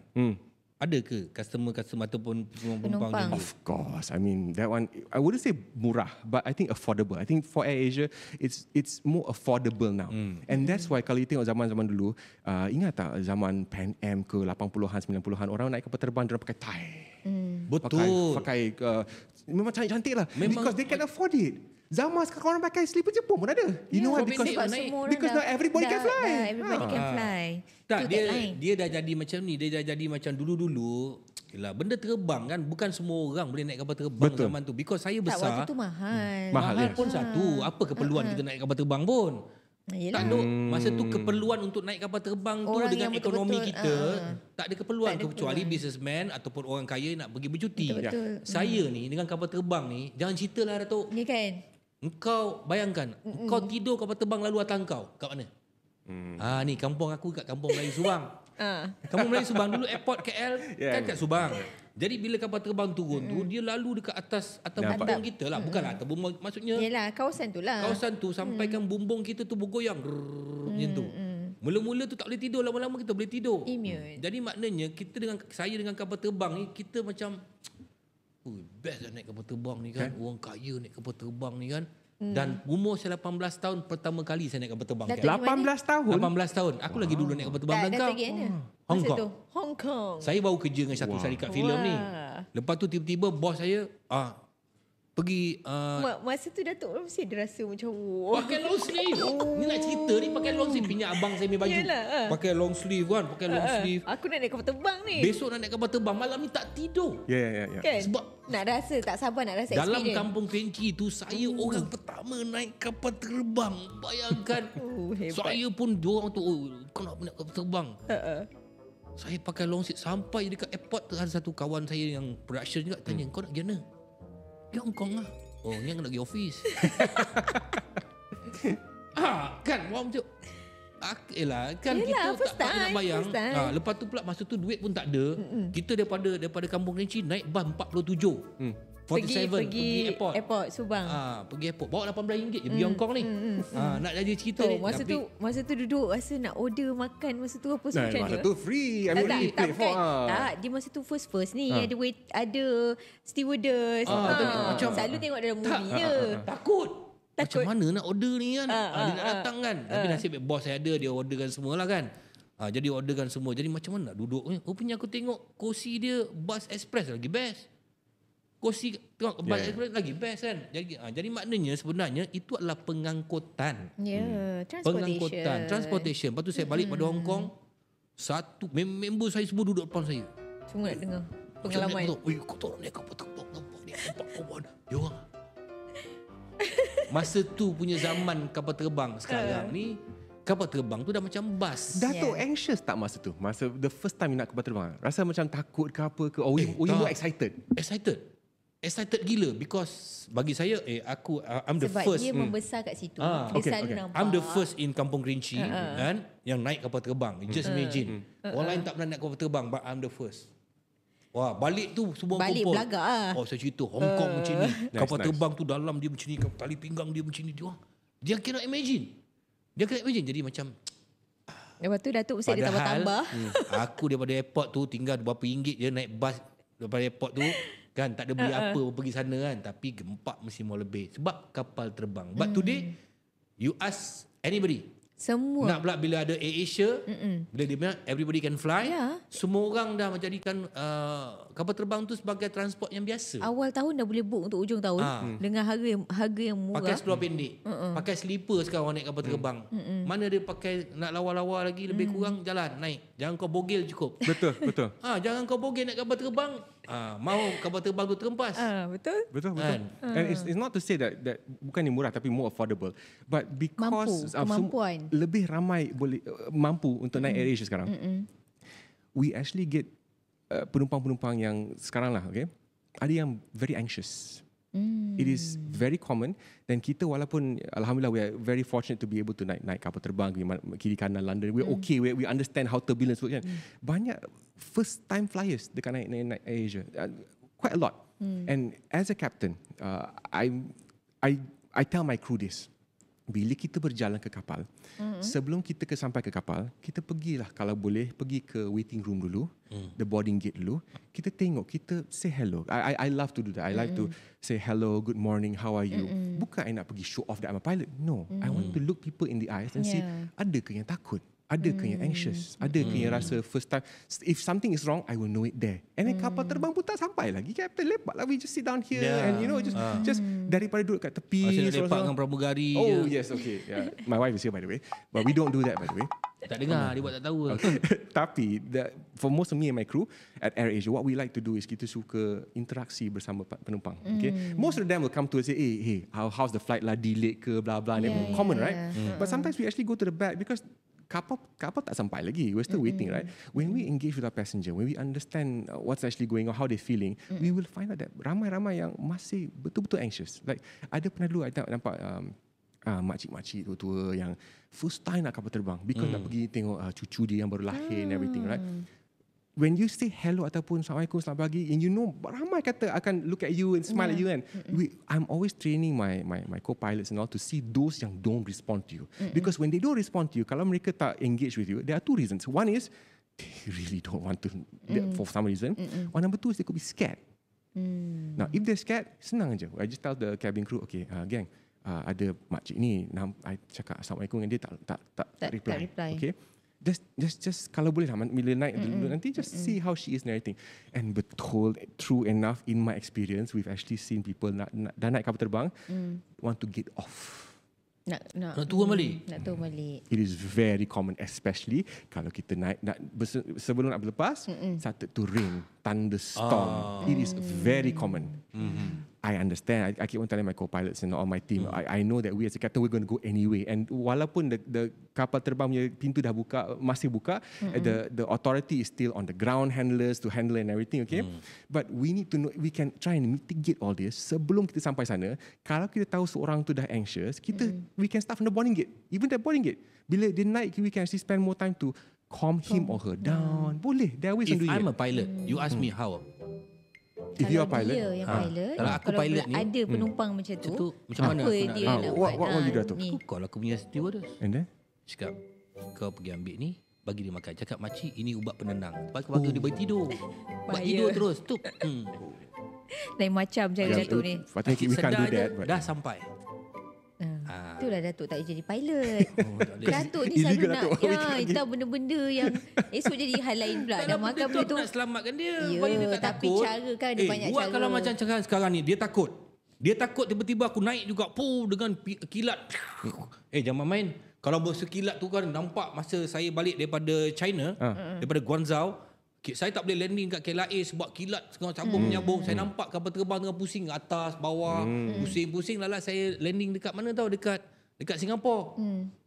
Ada ke customer ataupun penumpang Penumpang. macam tu? Of course. I mean, that one, I wouldn't say murah, but I think affordable. I think for Air Asia, it's more affordable now. And that's why kalau you tengok zaman-zaman dulu, ingat tak zaman Pan Am ke 80-an, 90-an, orang naik kapal terbang, dia pakai tie. Betul. Pakai memang cantik-cantik lah. Memang- Because they can afford it. Zaman sekarang orang pakai slipper Jepun pun ada. You know why? sebab Because pendek Sebab naik. semua orang because dah, not everybody can fly. Everybody can fly. Tak, Tu dia tagline. dia dah jadi macam ni. Dia dah jadi macam dulu-dulu. Yelah, benda terbang kan, bukan semua orang boleh naik kapal terbang. Betul. Zaman tu. Because saya Tak, waktu besar, tu mahal. Mahal, mahal yes. pun satu. Apa keperluan kita naik kapal terbang pun? Yelah. Tak ada. Masa tu keperluan untuk naik kapal terbang tu Orang dengan yang ekonomi betul-betul, kita tak ada keperluan, Tak ada kecuali keperluan. businessman ataupun orang kaya nak pergi bercuti. Betul-betul. Saya ni dengan kapal terbang ni, jangan ceritalah Datuk. Ni kan? Engkau bayangkan, engkau tidur kapal terbang lalu atas engkau. Kat mana? Ni kampung aku kat Kampung Melayu Subang. Kampung Melayu Subang dulu airport KL kan kat Subang. Jadi bila kapal terbang turun tu, dia lalu dekat atas Nampak. bumbung kita lah. Bukanlah atas bumbung, maksudnya Yelah, kawasan tu lah. kawasan tu sampaikan bumbung kita tu bergoyang macam tu. Mula-mula tu tak boleh tidur, lama-lama kita boleh tidur. Immune. Jadi maknanya saya dengan kapal terbang ni, kita macam best lah naik kapal terbang ni kan. Orang kaya naik kapal terbang ni kan. Dan umur saya 18 tahun pertama kali saya naik kapal terbang. Datuk Cap. 18 tahun. 18 tahun. Aku lagi dulu naik kapal terbang Tak, dengan dah kau. pergi mana? Hong Masa Kong. tu? Hong Kong. Saya baru kerja dengan satu syarikat filem ni. Wah. Lepas tu tiba-tiba bos saya, pergi Masa tu Datuk mesti ada rasa macam wow. pakai long sleeve. Ni nak cerita ni pakai long sleeve. Pinjam abang saya punya baju. Yelah, Pakai long sleeve kan. Pakai long sleeve. Aku nak naik kapal terbang ni. Besok nak naik kapal terbang. Malam ni tak tidur. Yeah. Kan? Sebab nak rasa, tak sabar nak rasa dalam experience. kampung Kerinci tu, saya orang pertama naik kapal terbang. Bayangkan. Hebat. Saya pun diorang tu, kau nak naik kapal terbang. Saya pakai long sleeve. Sampai dekat airport tu, ada satu kawan saya yang production juga tanya, kau nak pergi mana? Pergi Hong Kong lah. Oh, ni aku nak pergi office. Kan orang macam Yelah kan. Yelah, kita first tak nak time, bayang. first time. Lepas tu pula masa tu duit pun tak ada. Kita daripada kampung Kerinci naik bas 47. 47 pergi airport. Subang. Pergi airport bawa RM18 je pergi Hong Kong ni. Nak jadi cerita ni. Masa tu duduk rasa nak order makan masa tu apa semua macam Masa mana? tu free. I mean, tak, really paid for. bukan. Tak, dia masa tu first ni ada stewardess. macam selalu tengok dalam movie je. Takut. Takut. Macam mana nak order ni kan. Dia nak datang kan. Tapi nasib baik bos saya ada, dia orderkan semua lah kan. Jadi orderkan semua. Jadi macam mana nak duduk ni. Rupanya aku tengok kursi dia bus express lagi best. Kursi tengok bus express lagi best kan. Jadi maknanya sebenarnya itu adalah pengangkutan. Transportation. Lepas tu saya balik pada Hong Kong. Satu member saya semua duduk depan saya. Semua nak dengar pengalaman. Kau tahu naik kapal terbang. Nampak ni nampak kawan. Dia orang. Masa tu punya zaman kapal terbang. Sekarang ni kapal terbang tu dah macam bas. Datuk anxious tak masa tu? Masa the first time you nak kapal terbang? Rasa macam takut ke apa ke? Or you more excited? Excited gila because bagi saya I'm the Sebab first. dia membesar kat situ. Dia okay, selalu okay. nampak. I'm the first in Kampung Kerinci kan yang naik kapal terbang. Just imagine. Orang lain tak pernah naik kapal terbang but I'm the first. Wah, balik tu semua Balik kumpul. belagak lah. Oh, saya cerita Hong Kong macam ni. Kapal nice. terbang tu dalam dia macam ni, tali pinggang dia macam ni. Dia cannot imagine. Jadi macam Lepas tu Datuk mesti ada tambah-tambah. aku daripada airport tu tinggal berapa ringgit je naik bas daripada airport tu. Kan tak ada beli apa pergi sana kan. Tapi gempak mesti mau lebih. Sebab kapal terbang. But today, you ask anybody. Semua. Nak pula bila ada AirAsia, bila dia bilang everybody can fly, Ya. semua orang dah menjadikan kapal terbang tu sebagai transport yang biasa. Awal tahun dah boleh book untuk ujung tahun dengan harga yang murah. Pakai seluar pendek. Pakai slipper sekarang orang naik kapal terbang. Mana dia pakai nak lawa-lawa lagi lebih kurang jalan naik. Jangan kau bogel cukup. Betul. Jangan kau bogel naik kapal terbang. Mau kapal terbang tu terhempas. Betul. Betul. And it's not to say that bukan yang murah tapi more affordable. But because kemampuan. lebih ramai boleh mampu untuk naik AirAsia sekarang. We actually get penumpang-penumpang yang sekarang lah, okay? Ada yang very anxious. It is very common dan kita walaupun alhamdulillah we are very fortunate to be able to naik kapal terbang kiri kanan London. We're okay. We understand how turbulence works kan. Banyak first time flyers dekat naik Asia. Quite a lot. And as a captain, I tell my crew this. Bila kita berjalan ke kapal, sebelum kita sampai ke kapal, kita pergilah kalau boleh pergi ke waiting room dulu, the boarding gate dulu. Kita tengok, kita say hello. I love to do that. I like to say hello, good morning, how are you? Bukan I nak pergi show off that I'm a pilot. No, I want to look people in the eyes and see ada ke yang takut? Ada ke yang anxious? Ada ke yang rasa first time? If something is wrong, I will know it there. And then kapal terbang pun tak sampai lagi. Captain lepak lah. We just sit down here and you know just daripada duduk kat tepi. Asyik nak lepak dengan pramugari je. Oh yes, okay. Yeah. My wife is here by the way. But we don't do that by the way. Tak dengar, dia buat tak tahu. Tapi for most of me and my crew at AirAsia, what we like to do is kita suka interaksi bersama penumpang. Okay, most of them will come to us and say, hey, how's the flight lah, delayed ke, blah blah. Common, right? But sometimes we actually go to the back because kapal tak sampai lagi. We're still waiting, right? When we engage with our passenger, when we understand what's actually going on, how they're feeling, we will find out that ramai-ramai yang masih betul-betul anxious. Like ada pernah dulu I nampak makcik-makcik tua-tua yang first time nak kapal terbang because nak pergi tengok cucu dia yang baru lahir and everything, right? When you say hello ataupun Assalamualaikum, selamat pagi, and you know ramai kata akan look at you and smile at you, and I'm always training my co-pilots and all to see those yang don't respond to you. Because when they don't respond to you, kalau mereka tak engage with you, there are two reasons. One is they really don't want to for some reason. Or number two is they could be scared. Now if they're scared, senang aja. I just tell the cabin crew, okay, gang, ada makcik ni, I cakap Assalamualaikum dengan dia tak reply. Okay. just kalau boleh lah bila naik dulu nanti just see how she is and everything. And betul, true enough, in my experience, we've actually seen people dah naik kapal terbang want to get off. Nak turun balik. Nak turun balik. It is very common, especially kalau kita naik sebelum nak berlepas, started to rain, thunderstorm. It is very common. I understand. I keep on telling my co-pilots and all my team. I know that we as a captain, we're going to go anyway. And walaupun the kapal terbang punya pintu dah buka, masih buka, the authority is still on the ground handlers to handle and everything. Okay, but we need to know. We can try and mitigate all this sebelum kita sampai sana. Kalau kita tahu seorang tu dah anxious, we can start from the boarding gate. Even the boarding gate. Bila dia naik, we can actually spend more time to calm him or her down. Boleh. There are ways to do If I'm it. a pilot, you ask me how. If you are Kalau pilot, dia yang pilot, Kalau aku pilot ni, ada penumpang macam tu, tu macam mana apa aku nak dia tahu? nak What buat? you dah tu? Ni. Aku call aku punya stewardess. And then? Cakap, kau pergi ambil ni, bagi dia makan. Cakap, makcik, ini ubat penenang. Bagi dia bagi tidur. Buat Bahaya. tidur terus. Tu. Lain macam cara Datuk ni. Patutnya we can't do that. But dah sampai. Itulah Datuk tak jadi pilot. tak boleh. Datuk ni Illegal, selalu nak Datuk. tahu benda-benda yang esok jadi hal lain pula. Dah makan benda tu. Nak selamatkan dia. Ya, Bagi dia tak tapi takut. cara kan ada banyak buat cara. kalau macam sekarang ni, dia takut. Dia takut tiba-tiba aku naik juga dengan kilat. Jangan main. Kalau bersekilat tu kan nampak masa saya balik daripada China, daripada Guangzhou, saya tak boleh landing kat KLIA sebab kilat tengah cabung menyambung. Saya nampak kapal terbang tengah pusing atas, bawah, pusing-pusing. Lala saya landing dekat mana tahu, dekat Singapura.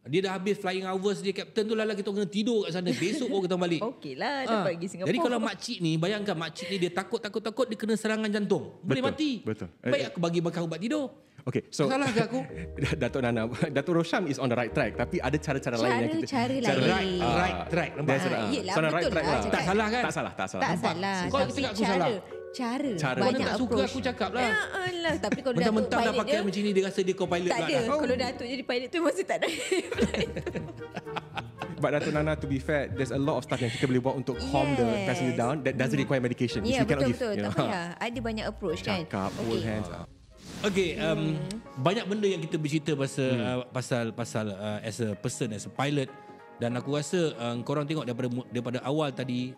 Dia dah habis flying hours dia, captain tu. Lala kita kena tidur kat sana. Besok baru kita balik. Okeylah, dapat pergi Singapura. Jadi kalau makcik ni, bayangkan makcik ni dia takut dia kena serangan jantung. Boleh Betul, mati. betul. Baik aku bagi makan ubat tidur. okay, so Salah ke aku? Datuk Nana, Datuk Rosham is on the right track, tapi ada cara-cara lain yang kita Cara lain. Right track. Nampak? There's a- Yelah, so on the right betul track lah lah. cakap. Tak salah kan? Tak salah. Tak Nampak? salah. Kau Tapi cakap aku salah. Cara. Kau Banyak tak suka approach. aku cakap lah. Ya Allah. Tapi kalau Datuk Mentang-mentang dah pilot pakai dia, macam ni, dia rasa dia co-pilot tak lah ada. dah. Kalau Datuk jadi pilot tu masih tak ada. But Datuk Nana, to be fair, there's a lot of stuff yang kita boleh buat untuk calm the Yes. passenger down that doesn't require medication. Ya, If you cannot betul-betul. give, you Tak know. payah. Ada banyak approach kan. Cakap, hold hands. Okay, banyak benda yang kita bercerita pasal as a person, as a pilot. Dan aku rasa korang tengok daripada awal tadi,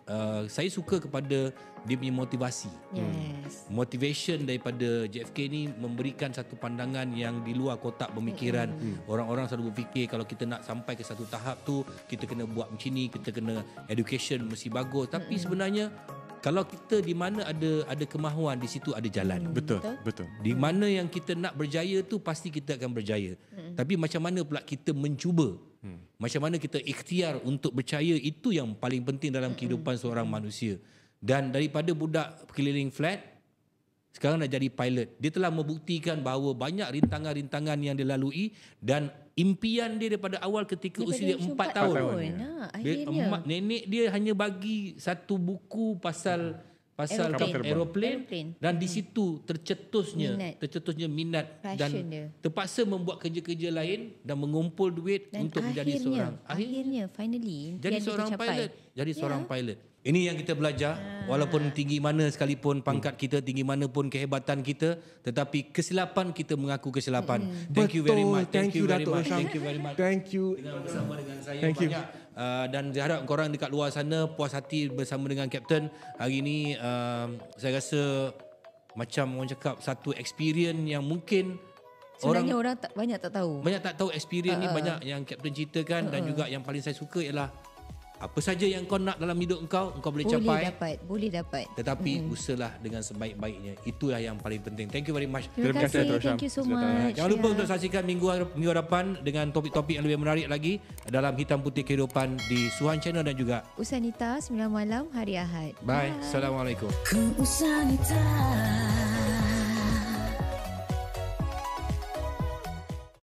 saya suka kepada dia punya motivasi. Yes. Motivation daripada JFK ni memberikan satu pandangan yang di luar kotak pemikiran. Orang-orang selalu berfikir kalau kita nak sampai ke satu tahap tu, kita kena buat macam ni, kita kena education mesti bagus. Tapi sebenarnya kalau kita di mana ada kemahuan, di situ ada jalan. Betul. Di mana yang kita nak berjaya tu pasti kita akan berjaya. Tapi macam mana pula kita mencuba? Macam mana kita ikhtiar untuk percaya, itu yang paling penting dalam kehidupan seorang manusia. Dan daripada budak keliling flat, sekarang nak jadi pilot. Dia telah membuktikan bahawa banyak rintangan-rintangan yang dia lalui, dan impian dia daripada awal ketika usia dia 4 tahun. Akhirnya. Nenek dia hanya bagi satu buku pasal aeroplane, dan di situ tercetusnya minat dan Passion dia. terpaksa membuat kerja-kerja lain dan mengumpul duit Dan untuk menjadi seorang finally jadi impian dia seorang tercapai. pilot, jadi seorang pilot. Ini yang kita belajar, walaupun tinggi mana sekalipun pangkat kita, tinggi mana pun kehebatan kita, tetapi kesilapan kita mengaku kesilapan. Thank you very much. Thank you, very Datuk much. Rosham. Thank you very much. Thank you. Dengan bersama dengan saya Thank you. banyak. Dan saya harap korang dekat luar sana puas hati bersama dengan Kapten. Hari ini saya rasa macam orang cakap satu experience yang mungkin Sebenarnya orang banyak tak tahu. banyak tak tahu experience ni, banyak yang Kapten ceritakan. Dan juga yang paling saya suka ialah apa saja yang kau nak dalam hidup engkau boleh capai. Boleh dapat. Tetapi usahalah dengan sebaik-baiknya. Itulah yang paling penting. Thank you very much. Terima kasih, Datuk Rosham. Thank you so Sudah datang. much. Jangan lupa untuk saksikan minggu hadapan dengan topik-topik yang lebih menarik lagi dalam Hitam Putih Kehidupan di Suhan Channel dan juga Usanita 9 malam hari Ahad. bye. Assalamualaikum. Ku Usanita.